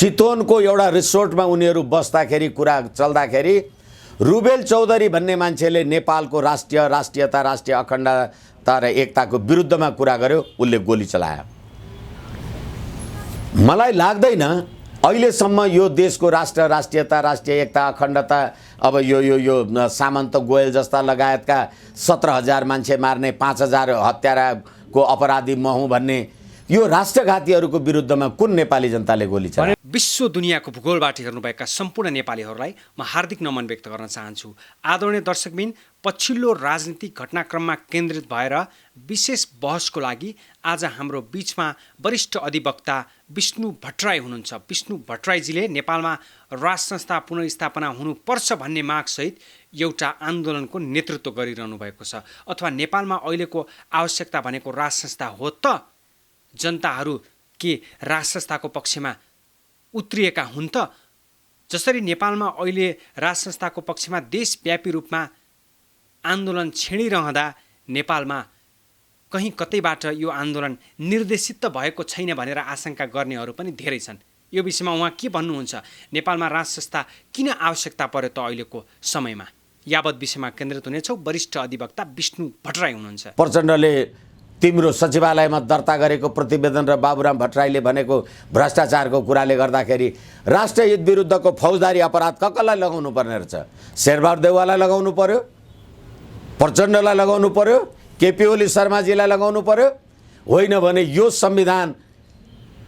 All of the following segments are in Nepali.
चितवनको एउटा रिसोर्टमा उनीहरू बस्दाखेरि कुरा चल्दाखेरि रुबेल चौधरी भन्ने मान्छेले नेपालको राष्ट्रियता, राष्ट्रिय अखण्डता र एकताको विरुद्धमा कुरा गर्यो, उसले गोली चलायो। मलाई लाग्दैन अहिलेसम्म यो देशको राष्ट्रियता, राष्ट्रिय एकता, अखण्डता अब यो सामन्त गोयल जस्ता लगायतका 17,000 मान्छे मार्ने, 5,000 हत्याराको अपराधी म हुँ भन्ने यो राष्ट्रघातीहरूको विरुद्धमा कुन नेपाली जनताले गोली चलायो? विश्व दुनियाँको भूगोलबाट हेर्नुभएका सम्पूर्ण नेपालीहरूलाई म हार्दिक नमन व्यक्त गर्न चाहन्छु। आदरणीय दर्शकबिन, पछिल्लो राजनीतिक घटनाक्रममा केन्द्रित भएर विशेष बहसको लागि आज हाम्रो बीचमा वरिष्ठ अधिवक्ता विष्णु भट्टराई हुनुहुन्छ। विष्णु भट्टराईजीले नेपालमा राज संस्था पुनर्स्थापना हुनुपर्छ भन्ने मागसहित एउटा आन्दोलनको नेतृत्व गरिरहनु भएको छ। अथवा नेपालमा अहिलेको आवश्यकता भनेको राज संस्था हो त? जनताहरू के राज संस्थाको पक्षमा उत्रिएका हुन् त? जसरी नेपालमा अहिले राज संस्थाको पक्षमा देशव्यापी रूपमा आन्दोलन छेडिरहँदा नेपालमा कहीँ कतैबाट यो आन्दोलन निर्देशित त भएको छैन भनेर आशंका गर्नेहरू पनि धेरै छन्। यो विषयमा उहाँ के भन्नुहुन्छ? नेपालमा राज संस्था किन आवश्यकता पर्यो त अहिलेको समयमा? यावत विषयमा केन्द्रित हुनेछौँ। वरिष्ठ अधिवक्ता विष्णु भट्टराई हुनुहुन्छ। प्रचण्डले तिम्रो सचिवालयमा दर्ता गरेको प्रतिवेदन र बाबुराम भट्टराईले भनेको भ्रष्टाचारको कुराले गर्दाखेरि राष्ट्रिय हित विरुद्धको फौजदारी अपराध कसलाई लगाउनु पर्ने रहेछ? शेरबहादुर देउवालाई लगाउनु पर्यो, प्रचण्डलाई लगाउनु पर्यो, केपी ओली शर्माजीलाई लगाउनु पर्यो? होइन भने यो संविधान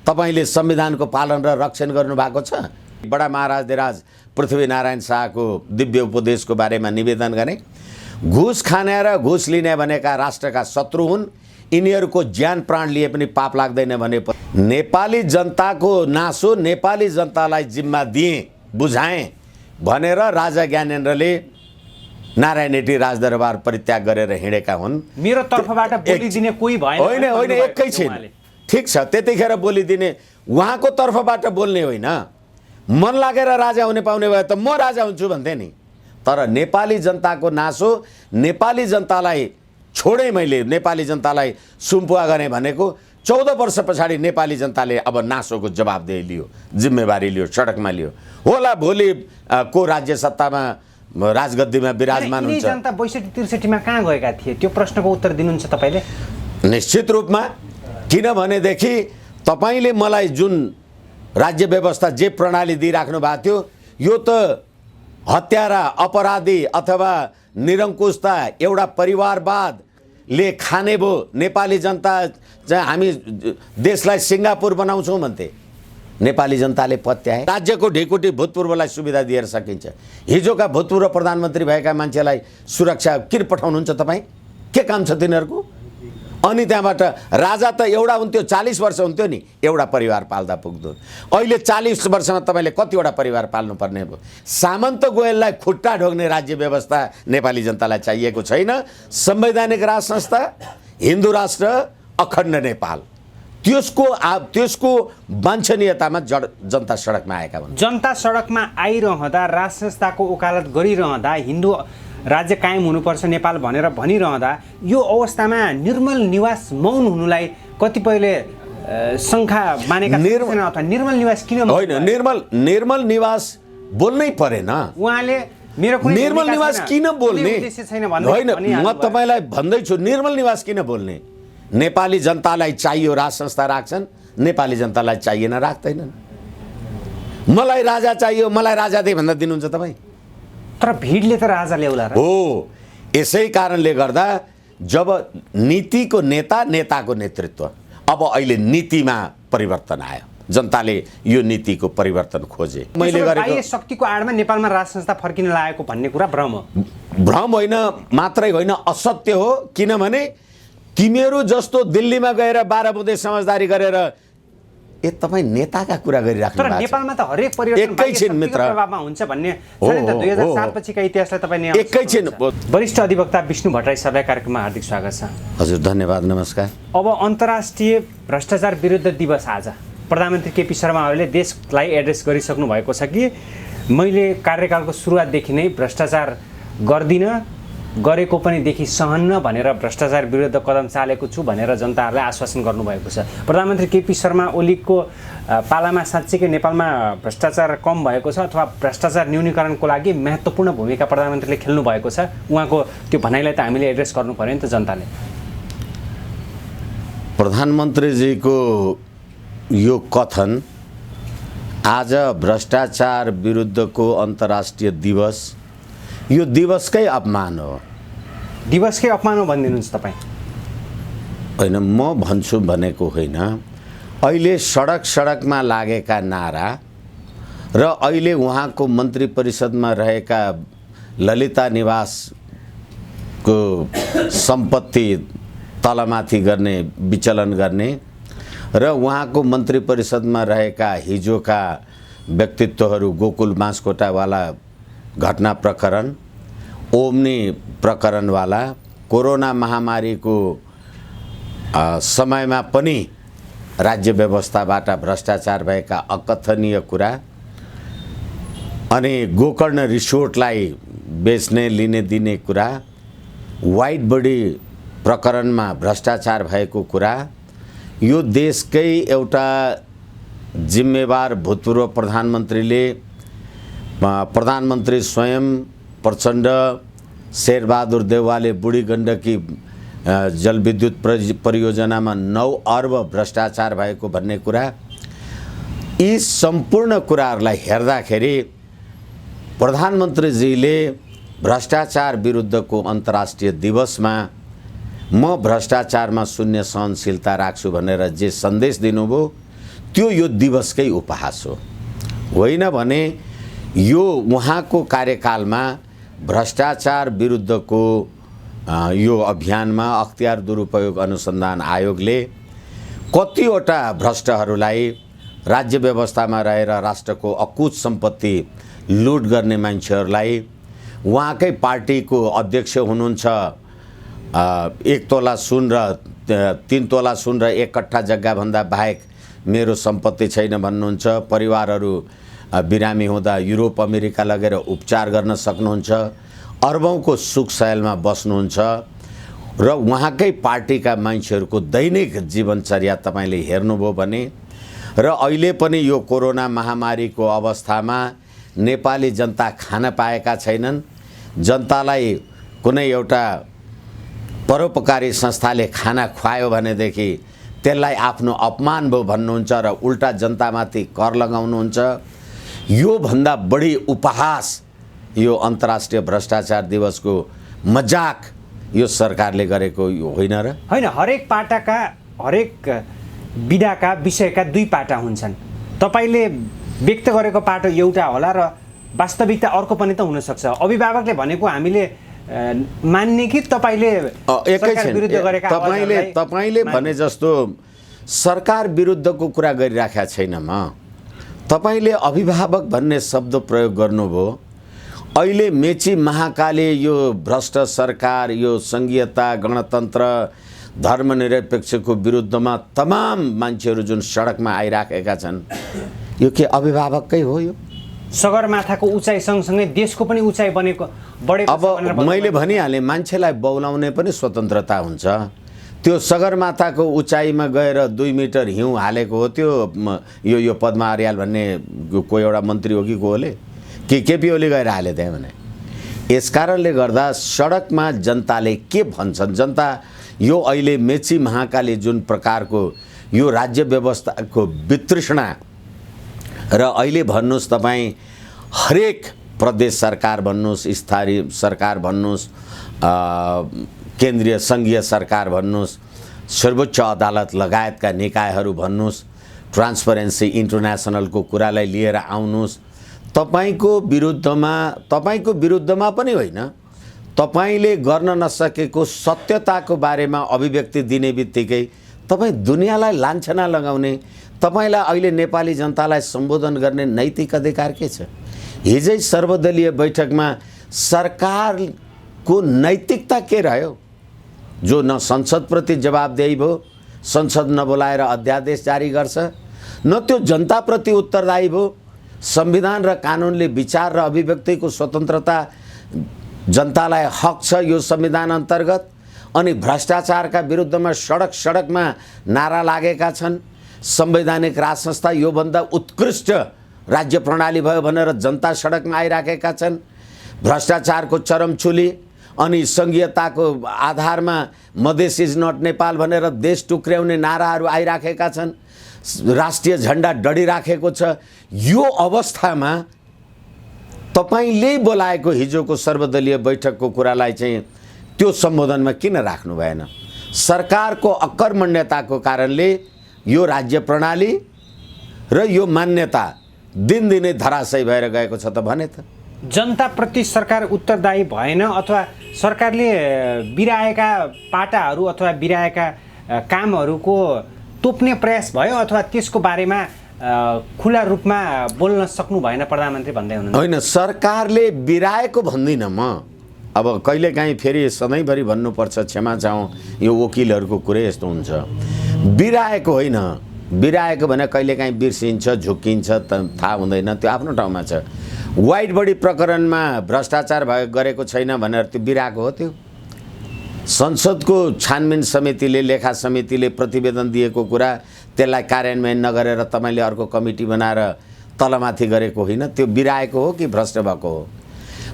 तपाईँले संविधानको पालन र रक्षण गर्नुभएको छ? बडा महाराजधिराज पृथ्वीनारायण शाहको दिव्य उपदेशको बारेमा निवेदन गरे, घुस खाने र घुस लिने भनेका राष्ट्रका शत्रु हुन्, यिनीहरूको ज्यान प्राण लिए पनि पाप लाग्दैन भने नेपाली जनताको नासो नेपाली जनतालाई जिम्मा दिए, बुझाएँ भनेर राजा ज्ञानेन्द्रले नारायणहिटी राजदरबार परित्याग गरेर हिँडेका हुन्। मेरो तर्फबाट बोलिदिने कोही भएन। होइन, एकैछिन ठिक छ, त्यतिखेर बोलिदिने उहाँको तर्फबाट बोल्ने होइन। मन लागेर राजा हुने पाउने भए त म राजा हुन्छु भन्थे नि। तर नेपाली जनताको नासो, नेपाली जनतालाई छोडे, मैले नेपाली जनतालाई सुम्पुवा गरेँ भनेको 14 वर्ष पछाडि नेपाली जनताले अब नासोको जवाबदेही लियो, जिम्मेवारी लियो, सडकमा लियो। होला भोलि को राज्य सत्तामा राजगद्दीमा विराजमान हुन्छ। जनता 62-63 कहाँ गएका थिए? त्यो प्रश्नको उत्तर दिनुहुन्छ तपाईँले? निश्चित रूपमा, किनभनेदेखि तपाईँले मलाई जुन राज्य व्यवस्था जे प्रणाली दिइराख्नु भएको थियो, यो त हत्यारा, अपराधी अथवा निरङ्कुशता, एउटा परिवारवादले खाने भो नेपाली जनता चाहिँ हामी देशलाई सिङ्गापुर बनाउँछौँ भन्थे। नेपाली जनताले पत्याए। राज्यको ढिकुटी भूतपूर्वलाई सुविधा दिएर सकिन्छ। हिजोका भूतपूर्व प्रधानमन्त्री भएका मान्छेलाई सुरक्षा किन पठाउनुहुन्छ तपाईँ? के काम छ तिनीहरूको? अनि त्यहाँबाट राजा त एउटा हुन्थ्यो, 40 वर्ष हुन्थ्यो नि, एउटा परिवार पाल्दा पुग्दो। अहिले 40 वर्षमा तपाईँले कतिवटा परिवार पाल्नुपर्ने भयो? सामन्त गोयललाई खुट्टा ढोग्ने राज्य व्यवस्था नेपाली जनतालाई चाहिएको छैन। संवैधानिक राज संस्था, हिन्दू राष्ट्र, अखण्ड नेपाल, त्यसको वाञ्छनीयतामा जनता सडकमा आएका हुन्। जनता सडकमा आइरहँदा, राज संस्थाको वकालत गरिरहँदा, हिन्दू राज्य कायम हुनुपर्छ नेपाल भनेर भनिरहँदा, यो अवस्थामा निर्मल निवास मौन हुनुलाई कतिपयले शङ्का मानेका छन्। अथवा निर्मल निवास किन होइन? निर्मल निवास बोल्नै परेन उहाँले। निर्मल निवास किन बोल्ने? होइन, म तपाईँलाई भन्दैछु, निर्मल निवास किन बोल्ने? नेपाली जनतालाई चाहियो राज संस्था राख्छन्, नेपाली जनतालाई चाहिएन राख्दैनन्। मलाई राजा चाहियो, मलाई राजा दे भन्दा दिनुहुन्छ तपाईँ? तर भिडले त राजा ल्याउला हो। यसै कारणले गर्दा जब नीतिको नेताको नेतृत्व, अब अहिले नीतिमा परिवर्तन आयो, जनताले यो नीतिको परिवर्तन खोजे। मैले गरेको शक्तिको आडमा नेपालमा राज संस्था फर्किन लागेको भन्ने कुरा भ्रम होइन, मात्रै होइन, असत्य हो। किनभने तिमीहरू जस्तो दिल्लीमा गएर 12 बुँदे समझदारी गरेर तपाईँ नेताका कुरा गरिराख्नु भएको छ। तर नेपालमा त हरेक परिवर्तन एकैछिन मित्र प्रभावमा हुन्छ भन्ने छ नि त। 2007 पछिका इतिहासलाई तपाईँले एकैछिन। वरिष्ठ अधिवक्ता विष्णु भट्टराई सरलाई कार्यक्रममा हार्दिक स्वागत छ। हजुर, धन्यवाद, नमस्कार। अब अन्तर्राष्ट्रिय भ्रष्टाचार विरुद्ध दिवस आज प्रधानमन्त्री केपी शर्मा ओलीले देशलाई एड्रेस गरिसक्नु भएको छ कि मैले कार्यकालको सुरुवातदेखि नै भ्रष्टाचार गर्दिनँ, गरेको पनि देखि सहन्न भनेर भ्रष्टाचार विरुद्ध कदम चालेको छु भनेर जनताहरूलाई आश्वासन गर्नुभएको छ। प्रधानमन्त्री केपी शर्मा ओलीको पालामा साँच्चीकै नेपालमा भ्रष्टाचार कम भएको छ अथवा भ्रष्टाचार न्यूनीकरणको लागि महत्त्वपूर्ण भूमिका प्रधानमन्त्रीले खेल्नु भएको छ? उहाँको त्यो भनाइलाई त हामीले एड्रेस गर्नु पर्यो नि त जनताले। प्रधानमन्त्रीजीको यो कथन आज भ्रष्टाचार विरुद्धको अन्तर्राष्ट्रिय दिवस, यो दिवसकै अपमान हो। दिवसकै अपमान हो भनिदिनुहुन्छ तपाईँ? होइन, म भन्छु भनेको होइन। अहिले सडकमा लागेका नारा र अहिले उहाँको मन्त्री परिषदमा रहेका ललिता निवासको सम्पत्ति तलमाथि गर्ने, विचलन गर्ने र उहाँको मन्त्री परिषदमा रहेका हिजोका व्यक्तित्वहरू, गोकुल बाँसकोटावाला घटना प्रकरण, ओम्नी प्रकरणवाला, कोरोना महामारीको समयमा पनि राज्य व्यवस्थाबाट भ्रष्टाचार भएका अकथनीय कुरा, अनि गोकर्ण रिसोर्टलाई बेच्ने लिने दिने कुरा, वाइट बडी प्रकरणमा भ्रष्टाचार भएको कुरा, यो देशकै एउटा जिम्मेवार भूतपूर्व प्रधानमन्त्री स्वयं प्रचण्ड, शेरबहादुर देउवाले बुढी गण्डकी जलविद्युत परियोजनामा 9 अर्ब भ्रष्टाचार भएको भन्ने कुरा, यी सम्पूर्ण कुराहरूलाई हेर्दाखेरि प्रधानमन्त्रीजीले भ्रष्टाचार विरुद्धको अन्तर्राष्ट्रिय दिवसमा म भ्रष्टाचारमा शून्य सहनशीलता राख्छु भनेर जे सन्देश दिनुभयो त्यो यो दिवसकै उपहास हो। होइन भने यो उहाँको कार्यकालमा भ्रष्टाचार विरुद्धको यो अभियानमा अख्तियार दुरुपयोग अनुसन्धान आयोगले कतिवटा भ्रष्टहरूलाई, राज्य व्यवस्थामा रहेर राष्ट्रको अकुत सम्पत्ति लुट गर्ने मान्छेहरूलाई, उहाँकै पार्टीको अध्यक्ष हुनुहुन्छ, 1 तोला सुन र 3 तोला सुन र 1 कट्ठा जग्गाभन्दा बाहेक मेरो सम्पत्ति छैन भन्नुहुन्छ, परिवारहरू बिरामी हुँदा युरोप अमेरिका लगेर उपचार गर्न सक्नुहुन्छ, अर्बौंको सुख सयलमा बस्नुहुन्छ र उहाँकै पार्टीका मान्छेहरूको दैनिक जीवनचर्या तपाईँले हेर्नुभयो भने र अहिले पनि यो कोरोना महामारीको अवस्थामा नेपाली जनता खान पाएका छैनन्। जनतालाई कुनै एउटा परोपकारी संस्थाले खाना खुवायो भनेदेखि त्यसलाई आफ्नो अपमान भयो भन्नुहुन्छ र उल्टा जनतामाथि कर लगाउनुहुन्छ। यो भन्दा बढी उपहास यो अन्तर्राष्ट्रिय भ्रष्टाचार दिवसको मजाक यो सरकारले गरेको होइन र? होइन, हरेक पाटाका, हरेक विधाका, विषयका 2 पाटा हुन्छन्। तपाईँले व्यक्त गरेको पाटो एउटा होला र वास्तविकता अर्को पनि त हुनसक्छ। अभिभावकले भनेको हामीले मान्ने कि तपाईँले सरकार विरुद्ध गरेका तपाईँले भने जस्तो सरकार विरुद्धको कुरा गरिराखेका छैन म। तपाईँले अभिभावक भन्ने शब्द प्रयोग गर्नुभयो। अहिले मेची महाकाली यो भ्रष्ट सरकार, यो संघीयता, गणतन्त्र, धर्मनिरपेक्षको विरुद्धमा तमाम मान्छेहरू जुन सडकमा आइराखेका छन्, यो के अभिभावककै हो? यो सगरमाथाको उचाइ सँगसँगै देशको पनि उचाइ बढेको अब मैले भनिहालेँ, मान्छेलाई बौलाउने पनि स्वतन्त्रता हुन्छ। त्यो सगरमाथाको उचाइमा गएर 2 मिटर हिउँ हालेको हो त्यो यो पद्मा अर्याल भन्ने कोही एउटा मन्त्री हो कि को होले कि केपी ओली गएर हाले त्यहाँ भने। यसकारणले गर्दा सडकमा जनताले के भन्छन्, जनता यो अहिले मेची महाकाली जुन प्रकारको यो राज्य व्यवस्थाको वितृष्णा र अहिले भन्नुहोस् तपाईँ हरेक प्रदेश सरकार भन्नुहोस्, स्थानीय सरकार भन्नुहोस्, केन्द्रीय सङ्घीय सरकार भन्नुहोस्, सर्वोच्च अदालत लगायतका निकायहरू भन्नुहोस्, ट्रान्सपरेन्सी इन्टरनेसनलको कुरालाई लिएर आउनुहोस्, तपाईँको विरुद्धमा पनि होइन, तपाईँले गर्न नसकेको सत्यताको बारेमा अभिव्यक्ति दिने बित्तिकै तपाईँ दुनियाँलाई लान्छना लगाउने, तपाईँलाई अहिले नेपाली जनतालाई सम्बोधन गर्ने नैतिक अधिकार के छ? हिजै सर्वदलीय बैठकमा सरकारको नैतिकता के रह्यो? जो न संसदप्रति जवाबदेही भयो, संसद नबोलाएर अध्यादेश जारी गर्छ, न त्यो जनताप्रति उत्तरदायी भयो, संविधान र कानुनले विचार र अभिव्यक्तिको स्वतन्त्रता जनतालाई हक छ यो संविधान अन्तर्गत, अनि भ्रष्टाचारका विरुद्धमा सडकमा नारा लागेका छन्। संवैधानिक राज संस्था योभन्दा उत्कृष्ट राज्य प्रणाली भयो भनेर जनता सडकमा आइराखेका छन्। भ्रष्टाचारको चरमचुली अनि सङ्घीयताको आधारमा मधेस इज नट नेपाल भनेर देश टुक्र्याउने नाराहरू आइराखेका छन्। राष्ट्रिय झन्डा डढिराखेको छ। यो अवस्थामा तपाईँले बोलाएको हिजोको सर्वदलीय बैठकको कुरालाई चाहिँ त्यो सम्बोधनमा किन राख्नु भएन? सरकारको अकर्मण्यताको कारणले यो राज्य प्रणाली र यो मान्यता दिनदिनै धराशयी भएर गएको छ त भने त। जनताप्रति सरकार उत्तरदायी भएन अथवा सरकारले बिराएका पाटाहरू अथवा बिराएका कामहरूको तोप्ने प्रयास भयो अथवा त्यसको बारेमा खुला रूपमा बोल्न सक्नु भएन प्रधानमन्त्री भन्दै हुनुहुन्छ? होइन, सरकारले बिराएको भन्दिनँ म। अब कहिलेकाहीँ फेरि सधैँभरि भन्नुपर्छ, क्षमा चाहौँ, यो वकिलहरूको कुरै यस्तो हुन्छ। बिराएको होइन, बिराएको भने कहिलेकाहीँ बिर्सिन्छ, झुक्किन्छ, थाहा हुँदैन, त्यो आफ्नो ठाउँमा छ। वाइट बडी प्रकरणमा भ्रष्टाचार गरेको छैन भनेर त्यो बिराएको हो। त्यो संसदको छानबिन समितिले, लेखा समितिले प्रतिवेदन दिएको कुरा त्यसलाई कार्यान्वयन नगरेर तपाईँले अर्को कमिटी बनाएर तलमाथि गरेको होइन, त्यो बिराएको हो कि भ्रष्ट भएको हो?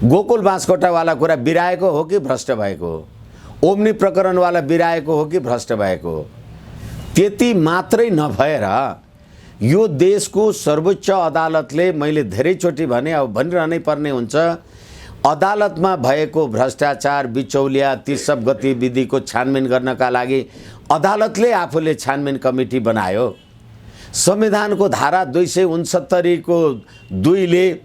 गोकुल बाँसकोटावाला कुरा बिराएको हो कि भ्रष्ट भएको हो? ओम्नी प्रकरणवाला बिराएको हो कि भ्रष्ट भएको हो? त्यति मात्रै नभएर यो देशको सर्वोच्च अदालतले, मैले धेरैचोटि भने, अब भनिरहनै पर्ने हुन्छ, अदालतमा भएको भ्रष्टाचार, बिचौलिया, तिर्सप गतिविधिको छानबिन गर्नका लागि अदालतले आफूले छानबिन कमिटी बनायो। संविधानको धारा 269 को 2 ले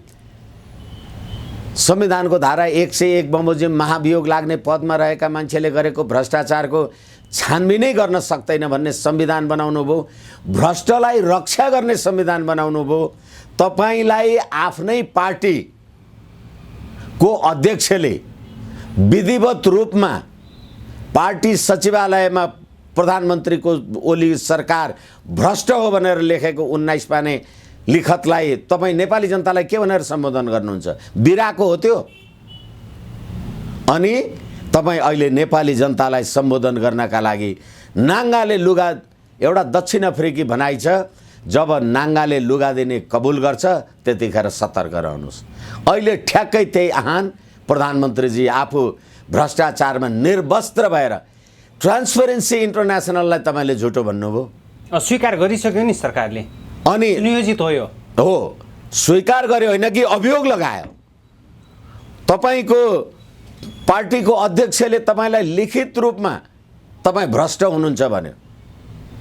संविधानको धारा 101 बमोजिम महाभियोग लाग्ने पदमा रहेका मान्छेले गरेको भ्रष्टाचारको छानबिनै गर्न सक्दैन भन्ने संविधान बनाउनु भयो। भ्रष्टलाई रक्षा गर्ने संविधान बनाउनु भयो। तपाईलाई आफ्नै पार्टीको अध्यक्षले विधिवत रूपमा पार्टी सचिवालयमा प्रधानमन्त्रीको ओली सरकार भ्रष्ट हो भनेर लेखेको 19 पाने लिखतलाई तपाईँ नेपाली जनतालाई के भनेर सम्बोधन गर्नुहुन्छ? बिराको हो त्यो। अनि तपाईँ अहिले नेपाली जनतालाई सम्बोधन गर्नका लागि नाङ्गाले लुगा, एउटा दक्षिण अफ्रिकी भनाइ छ, जब नाङ्गाले लुगा दिने कबुल गर्छ त्यतिखेर सतर्क रहनुहोस्। अहिले ठ्याक्कै त्यही आह्वान प्रधानमन्त्रीजी आफू भ्रष्टाचारमा निर्वस्त्र भएर ट्रान्सपेरेन्सी इन्टरनेसनललाई तपाईँले झुटो भन्नुभयो। स्वीकार गरिसक्यो नि सरकारले, अनि नियोजित हो यो। हो, स्वीकार गर्यो होइन कि अभियोग लगायो। तपाईँको पार्टीको अध्यक्षले तपाईँलाई लिखित रूपमा तपाईँ भ्रष्ट हुनुहुन्छ भन्यो,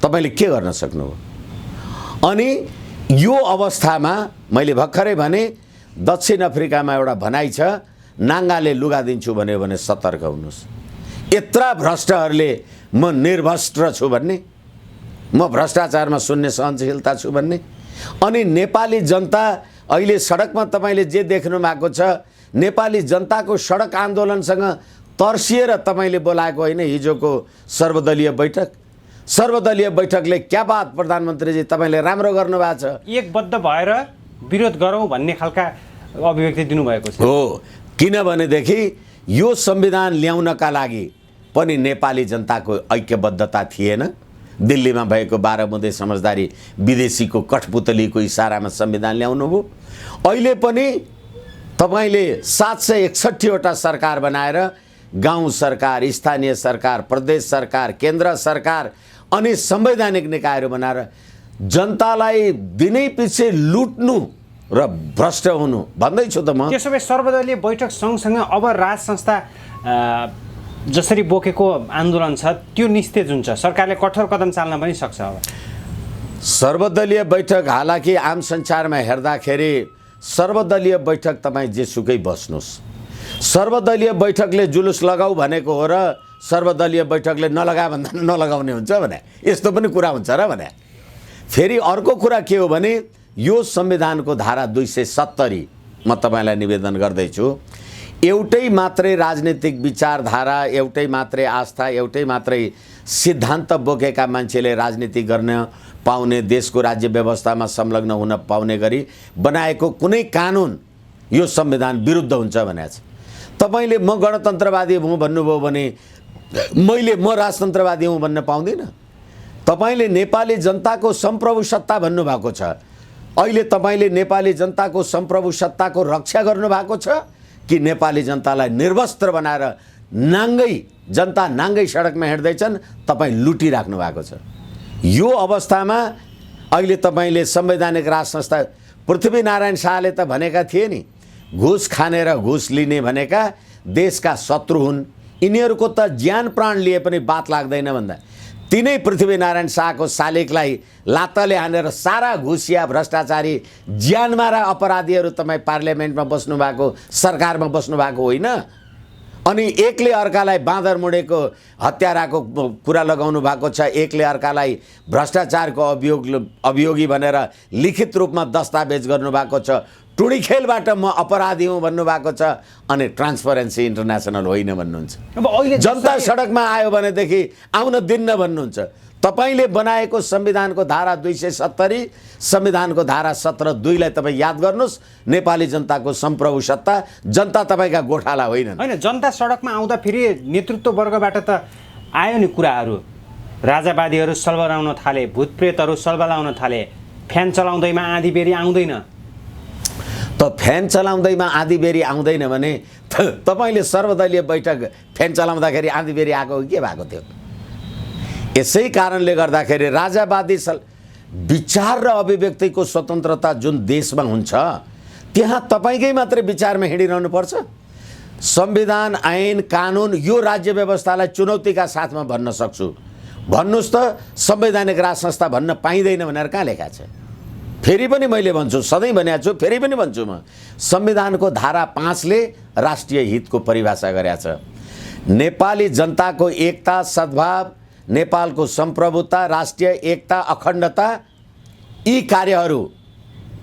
तपाईँले के गर्न सक्नुभयो? अनि यो अवस्थामा मैले भर्खरै भने दक्षिण अफ्रिकामा एउटा भनाइ छ, नाङ्गाले लुगा दिन्छु भन्यो भने सतर्क हुनुहोस्। यत्रा भ्रष्टहरूले म निर्वस्त्र छु भन्ने, म भ्रष्टाचारमा शून्य सहनशीलता छु भन्ने। अनि नेपाली जनता अहिले सडकमा तपाईँले जे देख्नु भएको छ, नेपाली जनताको सडक आन्दोलनसँग तर्सिएर तपाईँले बोलाएको होइन हिजोको सर्वदलीय बैठक। सर्वदलीय बैठकले क्या बात प्रधानमन्त्रीजी तपाईँले राम्रो गर्नुभएको छ, एकबद्ध भएर विरोध गरौँ भन्ने खालका अभिव्यक्ति दिनुभएको छ। हो, किनभनेदेखि यो संविधान ल्याउनका लागि पनि नेपाली जनताको ऐक्यबद्धता थिएन। दिल्लीमा भएको 12 बुँदे समझदारी विदेशीको कठपुतलीको इसारामा संविधान ल्याउनु भयो। अहिले पनि तपाईँले 761 वटा सरकार बनाएर गाउँ सरकार, स्थानीय सरकार, प्रदेश सरकार, केन्द्र सरकार अनि संवैधानिक निकायहरू बनाएर जनतालाई दिनै पछि लुट्नु र भ्रष्ट हुनु भन्दैछु त म। त्यसो भए सर्वदलीय बैठक सँगसँगै अब राज संस्था जसरी बोकेको आन्दोलन छ त्यो निस्तेज हुन्छ, सरकारले कठोर कदम चाल्न पनि सक्छ। अब सर्वदलीय बैठक, हालाकि आम संसारमा हेर्दाखेरि सर्वदलीय बैठक तपाईँ जेसुकै बस्नुहोस्, सर्वदलीय बैठकले जुलुस लगाऊ भनेको हो र सर्वदलीय बैठकले नलगा भन्दा नलगाउने हुन्छ भने यस्तो पनि कुरा हुन्छ र भने। फेरि अर्को कुरा के हो भने यो संविधानको धारा 270 म तपाईँलाई निवेदन गर्दैछु, एउटै मात्रै राजनीतिक विचारधारा, एउटै मात्रै आस्था, एउटै मात्रै सिद्धान्त बोकेका मान्छेले राजनीति गर्न पाउने, देशको राज्य व्यवस्थामा संलग्न हुन पाउने गरी बनाएको कुनै कानुन यो संविधान विरुद्ध हुन्छ भनेको छ। तपाईँले म गणतन्त्रवादी हुँ भन्नुभयो भने म राजतन्त्रवादी हुँ भन्न पाउँदिनँ। तपाईँले नेपाली जनताको सम्प्रभु सत्ता भन्नुभएको छ। अहिले तपाईँले नेपाली जनताको सम्प्रभु सत्ताको रक्षा गर्नुभएको छ कि नेपाली जनतालाई निर्वस्त्र बनाएर जनता नाङ्गै सडकमा हिँड्दैछन्, तपाईँ लुटिराख्नु भएको छ। यो अवस्थामा अहिले तपाईँले संवैधानिक राज संस्था पृथ्वीनारायण शाहले त भनेका थिए नि, घुस खाने र घुस लिने भनेका देशका शत्रु हुन्, यिनीहरूको त ज्यान प्राण लिए पनि बात लाग्दैन भन्दा तिनै पृथ्वीनारायण शाहको शालिगलाई लात्ताले हानेर सारा घुसिया भ्रष्टाचारी ज्यानमारा अपराधीहरू तपाईँ पार्लियामेन्टमा बस्नु भएको, सरकारमा बस्नु भएको होइन। अनि एकले अर्कालाई बाँदर मुडेको हत्याराको कुरा लगाउनु भएको छ, एकले अर्कालाई भ्रष्टाचारको अभियोगी भनेर लिखित रूपमा दस्तावेज गर्नुभएको छ, टुडी खेलबाट म अपराधी हुँ भन्नुभएको छ, अनि ट्रान्सपरेन्सी इन्टरनेसनल होइन भन्नुहुन्छ। अब अहिले जनता सडकमा आयो भनेदेखि आउन दिन्न भन्नुहुन्छ। तपाईँले बनाएको संविधानको धारा 270, संविधानको धारा 17(2) तपाईँ याद गर्नुहोस्। नेपाली जनताको सम्प्रभु सत्ता, जनता तपाईँका गोठाला होइनन्। होइन, जनता सडकमा आउँदा फेरि नेतृत्व वर्गबाट त आयो नि कुराहरू, राजावादीहरू सल्बलाउन थाले, भूतप्रेतहरू सल्बलाउन थाले, फ्यान चलाउँदैमा आधी बेरी आउँदैन। त फ्यान चलाउँदैमा आधी बेरी आउँदैन भने तपाईँले सर्वदलीय बैठक फ्यान चलाउँदाखेरि आधी बेरी आएको के भएको थियो? यसै कारणले गर्दाखेरि राजावादी विचार र अभिव्यक्तिको स्वतन्त्रता जुन देशमा हुन्छ त्यहाँ तपाईँकै मात्रै विचारमा हिँडिरहनु पर्छ। संविधान, ऐन, कानुन यो राज्य व्यवस्थालाई चुनौतीका साथमा भन्न सक्छु। भन्नुहोस् त संवैधानिक राज संस्था भन्न पाइँदैन भनेर कहाँ लेखा छ? फेरि पनि मैले भन्छु, सधैँ भनेको छु, फेरि पनि भन्छु म, संविधानको धारा 5ले राष्ट्रिय हितको परिभाषा गरेको छ। नेपाली जनताको एकता, सद्भाव, नेपालको सम्प्रभुता, राष्ट्रिय एकता, अखण्डता यी कार्यहरू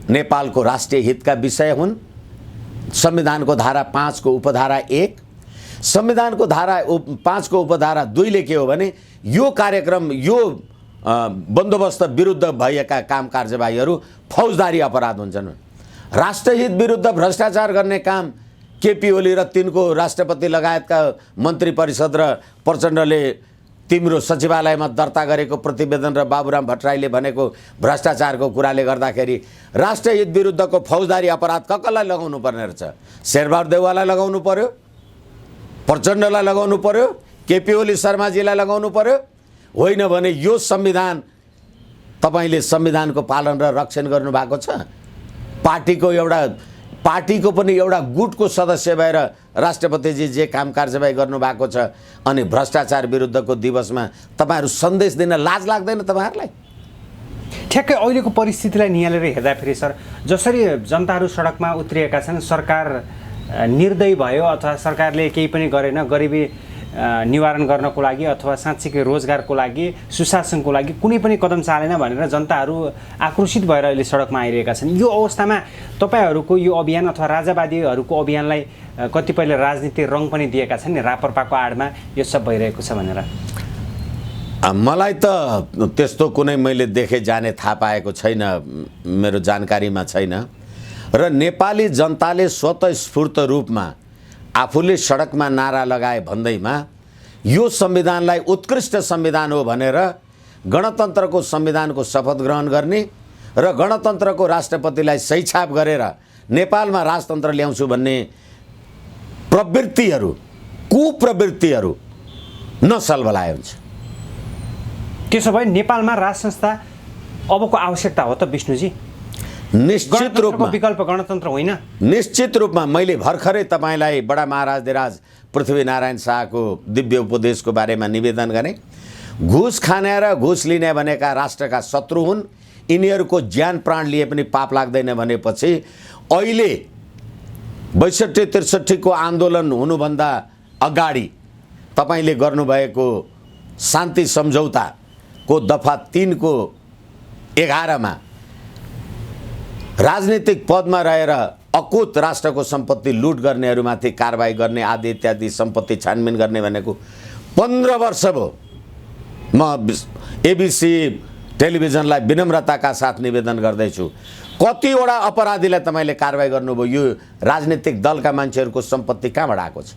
नेपालको राष्ट्रिय हितका विषय हुन्। संविधानको धारा 5 को उपधारा 1, संविधानको धारा 5 को उपधारा 2 ले के हो भने यो कार्यक्रम, यो बन्दोबस्त विरुद्ध भएका काम कारबाहीहरू फौजदारी अपराध हुन्छन्। राष्ट्रहित विरुद्ध भ्रष्टाचार गर्ने काम केपी ओली र तिनको राष्ट्रपति लगायतका मन्त्री परिषद र प्रचण्डले तिम्रो सचिवालयमा दर्ता गरेको प्रतिवेदन र बाबुराम भट्टराईले भनेको भ्रष्टाचारको कुराले गर्दाखेरि राष्ट्रहित विरुद्धको फौजदारी अपराध कसलाई लगाउनु पर्ने रहेछ? शेरबहादुर देउवालाई लगाउनु पर्यो, प्रचण्डलाई लगाउनु पर्यो, केपी ओली शर्माजीलाई लगाउनु पर्यो। होइन भने यो संविधान, तपाईँले संविधानको पालन र रक्षण गर्नुभएको छ। पार्टीको पनि एउटा गुटको सदस्य भएर राष्ट्रपतिजी जे काम कारबाही गर्नुभएको छ, अनि भ्रष्टाचार विरुद्धको दिवसमा तपाईँहरू सन्देश दिन लाज लाग्दैन तपाईँहरूलाई? ठ्याक्कै अहिलेको परिस्थितिलाई निहालेर हेर्दाखेरि सर, जसरी जनताहरू सडकमा उत्रिएका छन्, सरकार निर्दयी भयो अथवा सरकारले केही पनि गरेन, गरिबी निवारण गर्नको लागि अथवा साँच्चीकै रोजगारको लागि, सुशासनको लागि कुनै पनि कदम चालेन भनेर जनताहरू आक्रोशित भएर अहिले सडकमा आइरहेका छन्। यो अवस्थामा तपाईँहरूको यो अभियान अथवा राजावादीहरूको अभियानलाई कतिपयले राजनीतिक रङ पनि दिएका छन् नि, राप्रपाको आडमा यो सब भइरहेको छ भनेर। मलाई त त्यस्तो कुनै मैले देखे जाने थाहा पाएको छैन, मेरो जानकारीमा छैन। र नेपाली जनताले स्वतस्फूर्त रूपमा आफूले सडकमा नारा लगाए भन्दैमा यो संविधानलाई उत्कृष्ट संविधान हो भनेर गणतन्त्रको संविधानको शपथ ग्रहण गर्ने र गणतन्त्रको राष्ट्रपतिलाई सही छाप गरेर नेपालमा राजतन्त्र ल्याउँछु भन्ने प्रवृत्तिहरू, कुप्रवृत्तिहरू नसलबलाए हुन्छ। त्यसो भए नेपालमा राज संस्था अबको आवश्यकता हो त विष्णुजी? निश्चित रूपमा विकल्प गणतन्त्र होइन। निश्चित रूपमा मैले भर्खरै तपाईँलाई बडा महाराजधिराज पृथ्वीनारायण शाहको दिव्य उपदेशको बारेमा निवेदन गरेँ। घुस खाने र घुस लिने भनेका राष्ट्रका शत्रु हुन्, यिनीहरूको ज्यान प्राण लिए पनि पाप लाग्दैन भनेपछि अहिले 62-63 को आन्दोलन हुनुभन्दा अगाडि तपाईँले गर्नुभएको शान्ति सम्झौताको दफा 3 को 11 मा राजनीतिक पदमा रहेर अकुत राष्ट्रको सम्पत्ति लुट गर्नेहरूमाथि कारबाही गर्ने आदि इत्यादि सम्पत्ति छानबिन गर्ने भनेको 15 वर्ष भयो। म एबिसी टेलिभिजनलाई विनम्रताका साथ निवेदन गर्दैछु, कतिवटा अपराधीलाई तपाईँले कारवाही गर्नुभयो? यो राजनीतिक दलका मान्छेहरूको सम्पत्ति कहाँबाट आएको छ?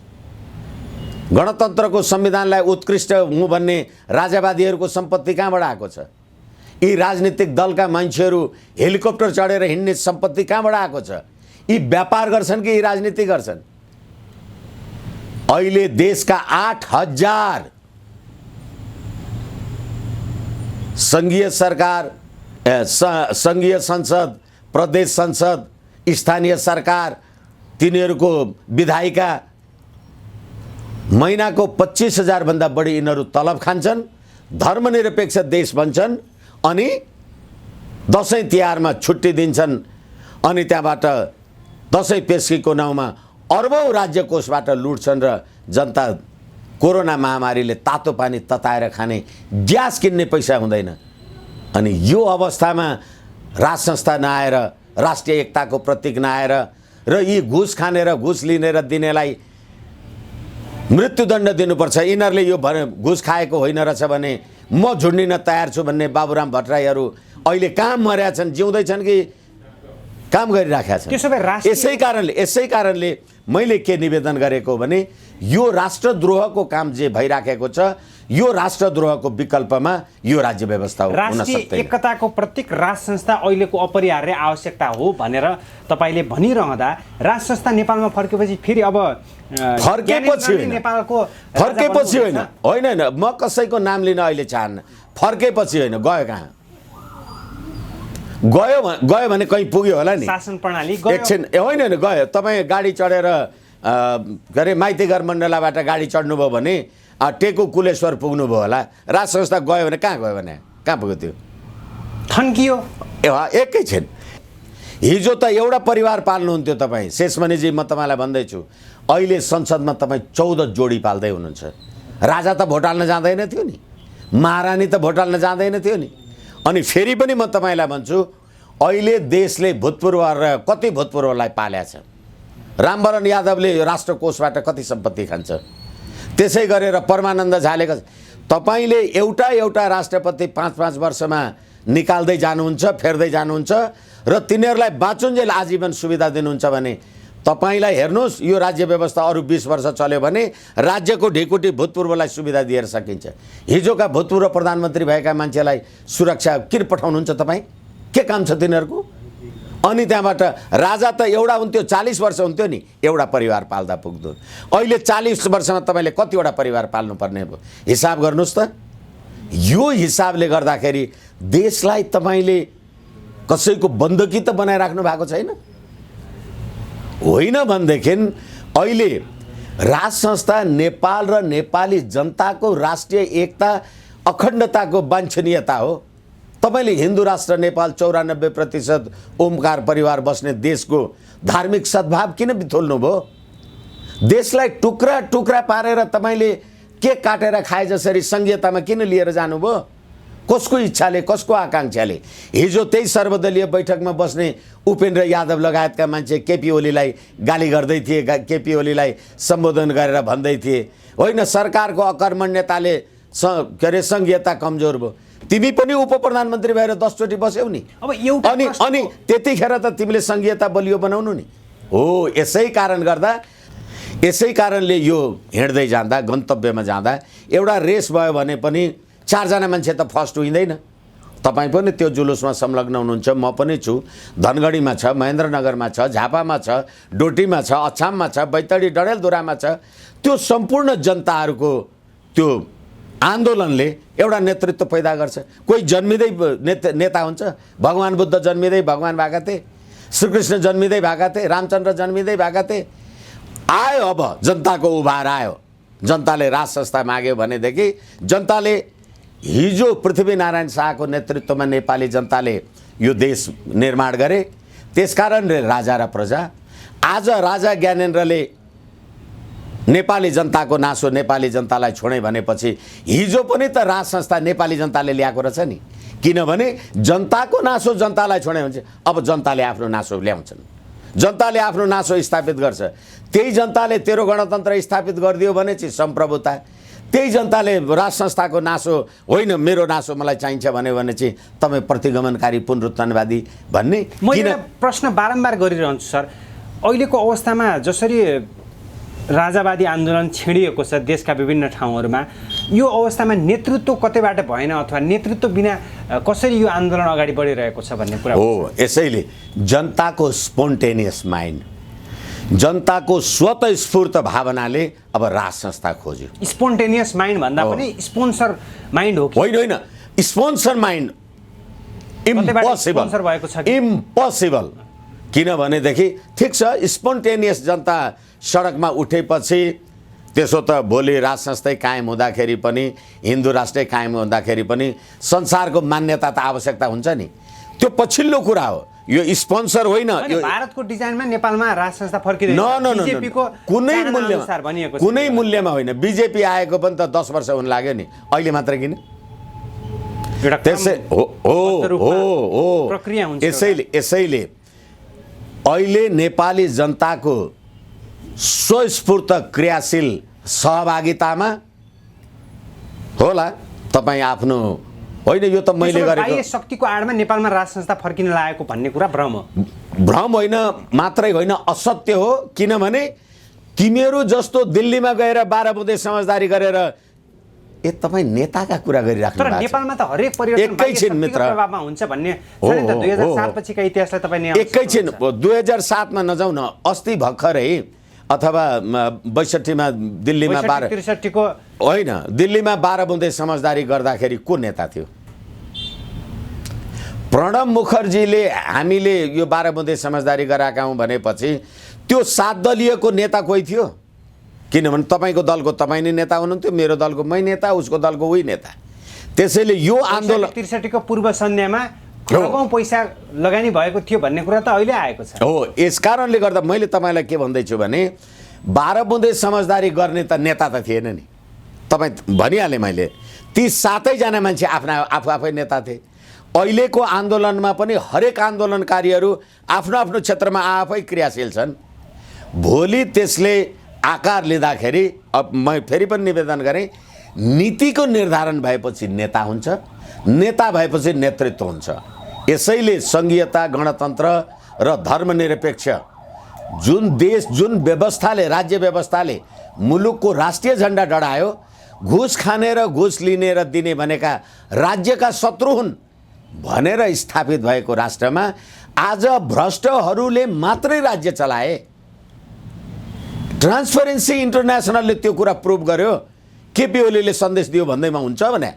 गणतन्त्रको संविधानलाई उत्कृष्ट हुँ भन्ने राजावादीहरूको सम्पत्ति कहाँबाट आएको छ? यी राजनीतिक दलका मान्छेहरू हेलिकप्टर चढेर हिँड्ने सम्पत्ति कहाँबाट आएको छ? यी व्यापार गर्छन् कि यी राजनीति गर्छन्? अहिले देशका 8,000 संघीय सरकार, संघीय संसद, प्रदेश संसद, स्थानीय सरकार, तिनीहरूको विधायिका महिनाको 25,000 भन्दा बढी यिनीहरू तलब खान्छन्, धर्मनिरपेक्ष देश भन्छन्, अनि दसैँ तिहारमा छुट्टी दिन्छन्, अनि त्यहाँबाट दसैँ पेस्कीको नाउँमा अर्बौं राज्य कोषबाट लुट्छन् र जनता कोरोना महामारीले तातो पानी तताएर खाने ग्यास किन्ने पैसा हुँदैन। अनि यो अवस्थामा राज संस्था नआएर, राष्ट्रिय एकताको प्रतीक नआएर र यी घुस खाने र घुस लिने र दिनेलाई मृत्युदण्ड दिनुपर्छ, यिनीहरूले यो घुस खाएको होइन रहेछ भने म झुन्डिन तयार छु भन्ने बाबुराम भट्टराईहरू अहिले कहाँ मर्या छन्, जिउँदै छन् कि काम गरिराखेका छन्? यसै कारणले मैले के निवेदन गरेको भने यो राष्ट्रद्रोहको काम जे भइराखेको छ, यो राष्ट्रद्रोहको विकल्पमा यो राज्य व्यवस्था हुन सक्दैन। राष्ट्रिय एकताको प्रतीक राज संस्था अहिलेको अपरिहार्य आवश्यकता हो भनेर तपाईले भनिरहँदा राज संस्था नेपालमा फर्केपछि फेरि अब फर्केपछि होइन, म कसैको नाम लिन अहिले चाहन्न। फर्केपछि होइन, गयो कहाँ? गयो भने कहीँ पुग्यो होला नि शासन प्रणाली। एकछिन होइन, गयो। तपाईँ गाडी चढेर के अरे माइतीघर मण्डलाबाट गाडी चढ्नुभयो भने टेकु कुलेश्वर पुग्नुभयो होला। राज संस्था गयो भने कहाँ गयो भने कहाँ पुग्यो? त्यो थन्कियो। एकैछिन, हिजो त एउटा परिवार पाल्नुहुन्थ्यो तपाईँ। शेषमणिजी, म तपाईँलाई भन्दैछु, अहिले संसदमा तपाईँ 14 जोडी पाल्दै हुनुहुन्छ। राजा त भोट हाल्न जाँदैन थियो नि, महारानी त भोट हाल्न जाँदैन थियो नि। अनि फेरि पनि म तपाईँलाई भन्छु, अहिले देशले भूतपूर्व र कति भूतपूर्वलाई पाल्या छ। रामवरण यादवले राष्ट्रकोषबाट कति सम्पत्ति खान्छ? त्यसै गरेर परमानन्द झाले तपाईँले एउटा राष्ट्रपति 5-5 वर्षमा निकाल्दै जानुहुन्छ, फेर्दै जानुहुन्छ र तिनीहरूलाई बाँचुन्जेल आजीवन सुविधा दिनुहुन्छ भने तपाईँलाई हेर्नुहोस्, यो राज्य व्यवस्था अरू 20 वर्ष चल्यो भने राज्यको ढिकुटी भूतपूर्वलाई सुविधा दिएर सकिन्छ। हिजोका भूतपूर्व प्रधानमन्त्री भएका मान्छेलाई सुरक्षा किन पठाउनुहुन्छ तपाईँ? के काम छ तिनीहरूको? अनि त्यहाँबाट राजा त एउटा हुन्थ्यो, 40 वर्ष हुन्थ्यो नि, एउटा परिवार पाल्दा पुग्दो। अहिले 40 वर्षमा तपाईँले कतिवटा परिवार पाल्नुपर्ने भयो? हिसाब गर्नुहोस् त। यो हिसाबले गर्दाखेरि देशलाई तपाईँले कसैको बन्दकी त बनाइराख्नु भएको छैन। होइन भनेदेखि अहिले राज संस्था नेपाल र नेपाली जनताको राष्ट्रिय एकता अखण्डताको वाञ्छनीयता हो। तपाईँले हिन्दू राष्ट्र नेपाल 94% ओमकार परिवार बस्ने देशको धार्मिक सद्भाव किन बिथोल्नु भयो? देशलाई टुक्रा टुक्रा पारेर तपाईँले के काटेर खाए जसरी संघीयतामा किन लिएर जानुभयो? कसको इच्छाले, कसको आकाङ्क्षाले? हिजो त्यही सर्वदलीय बैठकमा बस्ने उपेन्द्र यादव लगायतका मान्छे केपी ओलीलाई गाली गर्दै थिए, केपी ओलीलाई सम्बोधन गरेर भन्दै थिए, होइन सरकारको अकर्मण्यताले के अरे संघीयता कमजोर भयो। तिमी पनि उप प्रधानमन्त्री भएर 10 चोटि बस्यौ नि। अब एउटा अनि त्यतिखेर त तिमीले संघीयता बलियो बनाउनु नि हो। यसै कारणले यो हिँड्दै जाँदा, गन्तव्यमा जाँदा एउटा रेस भयो भने पनि 4 जना मान्छे त फर्स्ट हुँदैन। तपाईँ पनि त्यो जुलुसमा संलग्न हुनुहुन्छ, म पनि छु। धनगढीमा छ, महेन्द्रनगरमा छ, झापामा छ, डोटीमा छ, अछाममा छ, बैतडी डडेलधुरामा छ। त्यो सम्पूर्ण जनताहरूको त्यो आन्दोलनले एउटा नेतृत्व पैदा गर्छ। कोही जन्मिँदै नेता हुन्छ। भगवान बुद्ध जन्मिँदै भगवान भएका थिए, श्रीकृष्ण जन्मिँदै भएका थिए, रामचन्द्र जन्मिँदै भएका थिए। आयो, अब जनताको उभार आयो। जनताले राज संस्था माग्यो भनेदेखि जनताले हिजो पृथ्वीनारायण शाहको नेतृत्वमा नेपाली जनताले यो देश निर्माण गरे। त्यसकारणले राजा र प्रजा, आज राजा ज्ञानेन्द्रले नेपाली जनताको नासो नेपाली जनतालाई छोडे भनेपछि हिजो पनि त राज संस्था नेपाली जनताले ल्याएको रहेछ नि। किनभने जनताको नासो जनतालाई छोडे भने अब जनताले आफ्नो नासो ल्याउँछन्, जनताले आफ्नो नासो स्थापित गर्छ। त्यही जनताले तेरो गणतन्त्र स्थापित गरिदियो भने चाहिँ सम्प्रभुता, त्यही जनताले राज संस्थाको नासो होइन मेरो नासो मलाई चाहिन्छ भने चाहिँ तपाईँ प्रतिगमनकारी पुनरुत्थानवादी भन्ने म किन? एउटा प्रश्न बारम्बार गरिरहन्छु सर, अहिलेको अवस्थामा जसरी राजावादी आन्दोलन छिडिएको छ देशका विभिन्न ठाउँहरूमा, यो अवस्थामा नेतृत्व कतैबाट भएन अथवा नेतृत्व बिना कसरी यो आन्दोलन अगाडि बढिरहेको छ भन्ने कुरा हो। यसैले जनताको स्पोन्टेनियस माइन्ड, जनताको स्वतस्फूर्त भावनाले अब राज संस्था खोज्यो। स्पोन्टेनियस माइन्ड भन्दा पनि स्पोन्सर माइन्ड हो कि होइन, स्पोन्सर माइन्ड स्पोन्सर भएको छ कि? इम्पोसिबल। किनभनेदेखि ठिक छ, स्पोन्टेनियस जनता सडकमा उठेपछि त्यसो त भोलि राज संस्थै कायम हुँदाखेरि पनि, हिन्दू राष्ट्रै कायम हुँदाखेरि पनि संसारको मान्यता त आवश्यकता हुन्छ नि, त्यो पछिल्लो कुरा हो। यो स्पोन्सर होइन, यो भारतको डिजाइनमा नेपालमा राज संस्था फर्किँदैन। कुनै मूल्यमा होइन। बिजेपी आएको पनि त 10 वर्ष हुन लाग्यो नि, अहिले मात्र किन? त्यसै हो प्रक्रिया हुन्छ। यसैले अहिले नेपाली जनताको स्वस्फूर्त क्रियाशील सहभागितामा होला तपाईँ आफ्नो होइन, यो त मैले गरेको शक्तिको आडमा नेपालमा राज संस्था फर्किन लागेको भन्ने कुरा भ्रम हो। भ्रम होइन मात्रै होइन, असत्य हो। किनभने तिमीहरू जस्तो दिल्लीमा गएर 12 बुँदे समझदारी गरेर तपाईँ नेताका कुरा गरिराख्नु भएको छ। तर नेपालमा त हरेक परिवर्तन एकैछिन मित्र प्रभावमा हुन्छ भन्ने छ नि त। 2007 पछिका इतिहासलाई तपाईँ एकैछिन 2007 मा नजाउँ न, अस्ति भर्खरै अथवा 62 मा दिल्लीमा 63 को होइन, दिल्लीमा 12 बुँदे समझदारी गर्दाखेरि को नेता थियो? प्रणब मुखर्जीले हामीले यो 12 बुँदे समझदारी गराएका हौँ भनेपछि त्यो 7 दलीयको नेता कोही थियो? किनभने तपाईँको दलको तपाईँ नै नेता हुनुहुन्थ्यो, मेरो दलको मै नेता, उसको दलको उही नेता। त्यसैले यो आन्दोलन 63 को पूर्व सन्ध्यामा खरबौं पैसा लगानी भएको थियो भन्ने कुरा त अहिले आएको छ। हो, यस कारणले गर्दा मैले तपाईँलाई के भन्दैछु भने 12 बुँदे समझदारी गर्ने त नेता त थिएन नि। तपाईँ भनिहालेँ मैले, ती 7 जना मान्छे आफै नेता थिए। अहिलेको आन्दोलनमा पनि हरेक आन्दोलनकारीहरू आफ्नो आफ्नो क्षेत्रमा आफै क्रियाशील छन्। भोलि त्यसले आकार लिँदाखेरि अब मैं फेरि पनि निवेदन गरेँ, नीतिको निर्धारण भएपछि नेता हुन्छ, नेता भएपछि नेतृत्व हुन्छ। यसैले संघीयता, गणतन्त्र र धर्मनिरपेक्ष जुन देश, जुन व्यवस्थाले, राज्य व्यवस्थाले मुलुकको राष्ट्रिय झण्डा डढायो, घुस खाने र घुस लिने र दिने भनेका राज्यका शत्रु हुन् भनेर स्थापित भएको राष्ट्रमा आज भ्रष्टहरूले मात्रै राज्य चलाए। ट्रान्सपरेन्सी इन्टरनेसनलले त्यो कुरा प्रुभ गर्यो। केपी ओलीले सन्देश दियो भन्दैमा हुन्छ भने?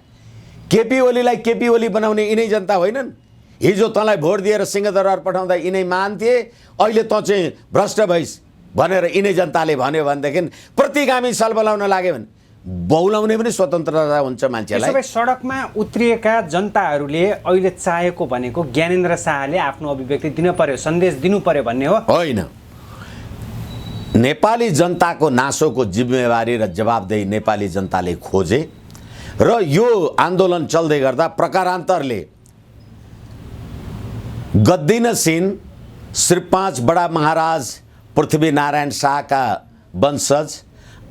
केपी ओलीलाई केपी ओली बनाउने यिनै जनता होइनन्? हिजो तँलाई भोट दिएर सिंहदरबार पठाउँदा यिनै मान थिए, अहिले तँ चाहिँ भ्रष्ट भइस् भनेर यिनै जनताले भन्यो भनेदेखि प्रतिगामी सलबलाउन लाग्यो भने बौलाउने पनि स्वतन्त्रता हुन्छ मान्छेलाई। त्यसो भए सडकमा उत्रिएका जनताहरूले अहिले चाहेको भनेको ज्ञानेन्द्र शाहले आफ्नो अभिव्यक्ति दिन पर्यो, सन्देश दिनु पर्यो भन्ने हो? होइन, नेपाली जनताको नासोको जिम्मेवारी र जवाबदेही नेपाली जनताले खोजे र यो आन्दोलन चल्दै गर्दा प्रकारान्तरले गद्दिनसिन श्री 5 बडा महाराज पृथ्वीनारायण शाहका वंशज,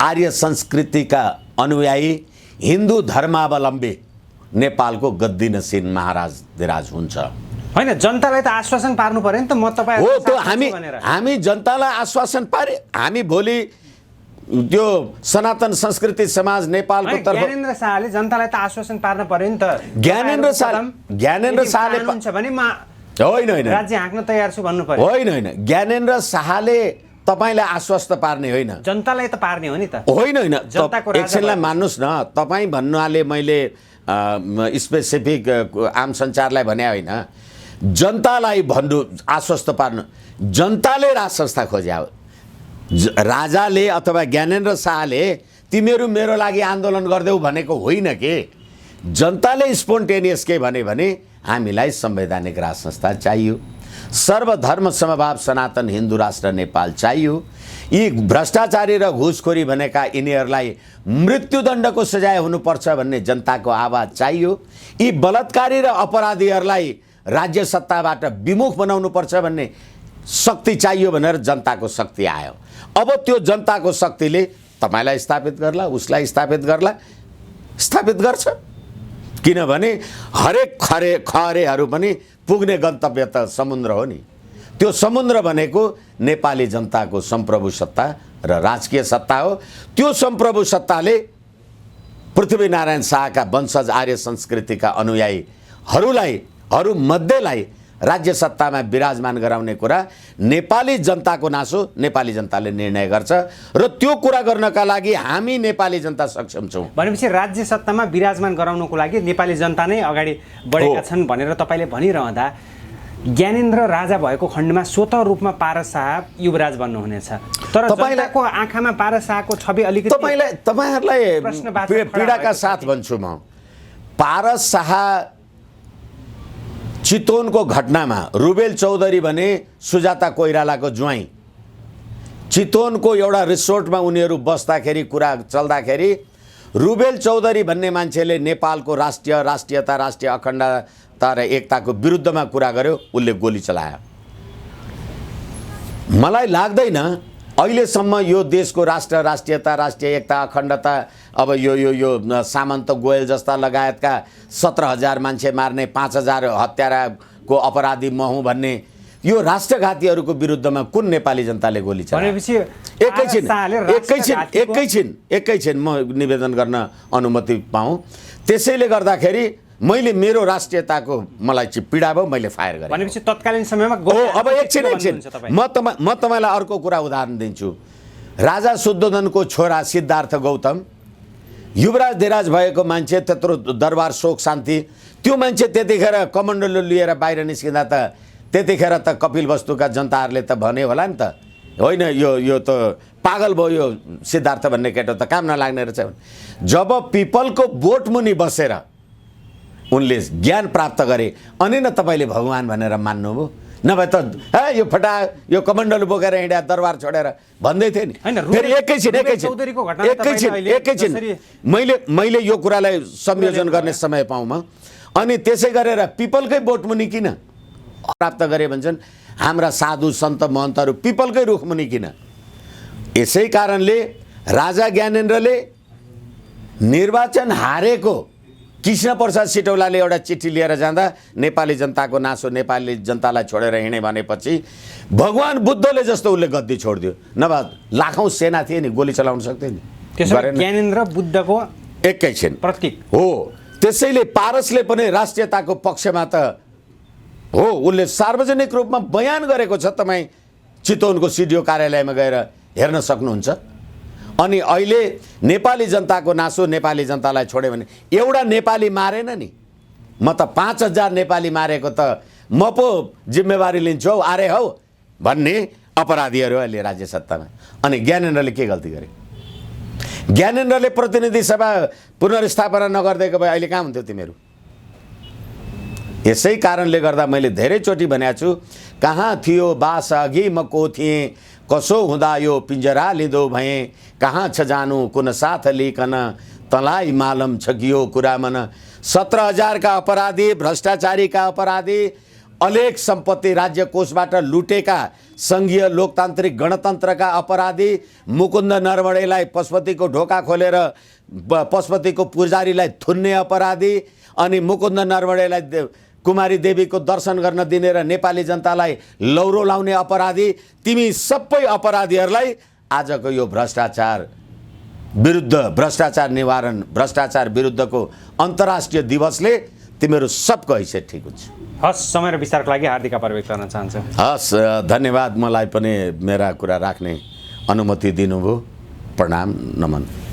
आर्य संस्कृतिका अनुयायी, हिन्दू धर्मावलम्बी नेपालको गद्दिनसिन महाराज विराज हुन्छ। होइन, जनतालाई त आश्वासन पार्नु पर्यो नि त। म तपाईँ हो, त्यो हामी जनतालाई आश्वासन पारे। हामी भोलि त्यो सनातन संस्कृति समाज नेपालको तर्फ ज्ञानेन्द्र शाहले जनतालाई त आश्वासन पार्न पर्यो नि त। ज्ञानेन्द्र शाहले हुन्छ भने म होइन राज्य हाँक्न तयार छु भन्नु पर्यो। होइन, ज्ञानेन्द्र शाहले तपाईलाई आश्वस्त पार्ने होइन, जनतालाई त पार्ने हो नि त। होइन, एकछिनलाई मान्नुहोस् न, तपाईँ भन्नाले मैले स्पेसिफिक आम सञ्चारलाई भने होइन, जनतालाई भन्नु आश्वस्त पार्नु। जनताले राज संस्था खोज्या हो। राजाले अथवा ज्ञानेन्द्र शाहले तिमीहरू मेरो लागि आन्दोलन गर्देऊ भनेको होइन के। जनताले स्पोन्टेनियस के भने हामीलाई संवैधानिक राज संस्था चाहियो, सर्वधर्म समभाव सनातन हिन्दू राष्ट्र नेपाल चाहियो, यी भ्रष्टाचारी र घुसखोरी भनेका यिनीहरूलाई मृत्युदण्डको सजाय हुनुपर्छ भन्ने जनताको आवाज चाहियो, यी बलात्कारी र अपराधीहरूलाई राज्य सत्ताबाट विमुख बनाउनु पर्छ भन्ने शक्ति चाहियो भनेर जनताको शक्ति आयो। अब त्यो जनताको शक्तिले तपाईँलाई स्थापित गर्ला, उसलाई स्थापित गर्ला, स्थापित गर्छ। किनभने हरेक खरेहरू पनि पुग्ने गन्तव्य त समुद्र हो नि। त्यो समुद्र भनेको नेपाली जनताको सम्प्रभु सत्ता र राजकीय सत्ता हो। त्यो सम्प्रभु सत्ताले पृथ्वीनारायण शाहका वंशज आर्य संस्कृतिका अनुयायीहरूलाई राज्य सत्तामा विराजमान गराउने कुरा नेपाली जनताको नासो नेपाली जनताले निर्णय गर्छ र त्यो कुरा गर्नका लागि हामी नेपाली जनता सक्षम छौँ। भनेपछि राज्य सत्तामा विराजमान गराउनको लागि नेपाली जनता नै अगाडि बढेका छन् भनेर तपाईँले भनिरहँदा ज्ञानेन्द्र राजा भएको खण्डमा स्वतः रूपमा पारस शाह युवराज बन्नुहुनेछ, तर जनताको आँखामा पारस शाहको छवि अलिकति तपाईँहरूलाई पीडाका साथ भन्छु म। पारस शाह चितवनको घटनामा रुबेल चौधरी भने सुजाता कोइरालाको ज्वाइँ, चितवनको एउटा रिसोर्टमा उनीहरू बस्दाखेरि कुरा चल्दाखेरि रुबेल चौधरी भन्ने मान्छेले नेपालको राष्ट्रियता, राष्ट्रिय अखण्डता र एकताको विरुद्धमा कुरा गर्यो, उसले गोली चलायो। मलाई लाग्दैन अहिलेसम्म यो देशको राष्ट्रियता, राष्ट्रिय एकता, अखण्डता, अब यो सामन्त गोयल जस्ता लगायतका 17,000 मान्छे मार्ने, 5,000 हत्याराको अपराधी म हुँ भन्ने यो राष्ट्रघातीहरूको विरुद्धमा कुन नेपाली जनताले गोली चलायो? एकैछिन म निवेदन गर्न अनुमति पाऊँ। त्यसैले गर्दाखेरि मैले मेरो राष्ट्रियताको मलाई चाहिँ पीडा भयो, मैले फायर गरेँ। भनेपछि तत्कालीन समयमा अब एकछिन म तपाईँलाई अर्को कुरा उदाहरण दिन्छु। राजा शुद्धोधनको छोरा सिद्धार्थ गौतम युवराज धिराज भएको मान्छे, त्यत्रो दरबार शोक शान्ति, त्यो मान्छे त्यतिखेर कमण्डलु लिएर बाहिर निस्किँदा त त्यतिखेर त कपिल वस्तुका जनताहरूले त भने होला नि त, होइन यो त पागल भयो, यो सिद्धार्थ भन्ने केटो त काम नलाग्ने रहेछ। जब पिपलको बोट मुनि बसेर उनले ज्ञान प्राप्त गरे अनि न तपाईँले भगवान भनेर मान्नुभयो, नभए त यो फटा यो कमण्डलु बोकेर हिँड्या दरबार छोडेर भन्दै थिए नि। फेरि एकैछिन मैले यो कुरालाई संयोजन गर्ने समय पाऊँ म। अनि त्यसै गरेर पिपलकै बोटमुनि किन प्राप्त गरे भन्छन् हाम्रा साधु सन्त महन्तहरू पिपलकै रुखमुनि किन? यसै कारणले राजा ज्ञानेन्द्रले निर्वाचन हारेको कृष्ण प्रसाद सिटौलाले एउटा चिठी लिएर जाँदा नेपाली जनताको नासो नेपाली जनतालाई छोडेर हिँडे भनेपछि भगवान बुद्धले जस्तो उसले गद्दी छोडिदियो, नभए लाखौँ सेना थिए नि, गोली चलाउन सक्थे नि। ज्ञानेन्द्र बुद्धको एकैछिन प्रतीक हो। त्यसैले पारसले पनि राष्ट्रियताको पक्षमा त हो, उसले सार्वजनिक रूपमा बयान गरेको छ, तपाईँ चितवनको सिडिओ कार्यालयमा गएर हेर्न सक्नुहुन्छ। अनि अहिले नेपाली जनताको नासो नेपाली जनतालाई छोड्यो भने एउटा नेपाली मारेन नि, म त 5,000 नेपाली मारेको त म पो जिम्मेवारी लिन्छु हौ, आरे हौ भन्ने अपराधीहरू अहिले राज्य सत्तामा। अनि ज्ञानेन्द्रले के गल्ती गरे? ज्ञानेन्द्रले प्रतिनिधि सभा पुनर्स्थापना नगरिदिएको भए अहिले कहाँ हुन्थ्यो तिमीहरू? यसै कारणले गर्दा मैले धेरैचोटि भनेको छु, कहाँ थियो बास अघि म को थिएँ, कसो हुँदा यो पिंजरा लिँदो भएँ, कहाँ छ जानु कुन साथ लिकन, तलाई मालम छगियो कुरा मन। 17,000 का अपराधी, भ्रष्टाचारी का अपराधी, अलेख सम्पत्ति राज्य कोषबाट लुटेका सङ्घीय लोकतान्त्रिक गणतन्त्रका अपराधी, मुकुन्द नरवणेलाई पशुपतिको ढोका खोलेर पशुपतिको पुजारीलाई थुन्ने अपराधी, अनि मुकुन्द नरवणेलाई कुमारी देवीको दर्शन गर्न दिने र नेपाली जनतालाई लौरो लाउने अपराधी, तिमी सबै अपराधीहरूलाई आजको यो भ्रष्टाचार निवारण, भ्रष्टाचार विरुद्धको अन्तर्राष्ट्रिय दिवसले तिमीहरू सबको हैसियत ठिक हुन्छ। हस्, समय र विस्तारको लागि हार्दिक आभार व्यक्त गर्न चाहन्छु। हस्, धन्यवाद। मलाई पनि मेरा कुरा राख्ने अनुमति दिनुभयो। प्रणाम, नमन।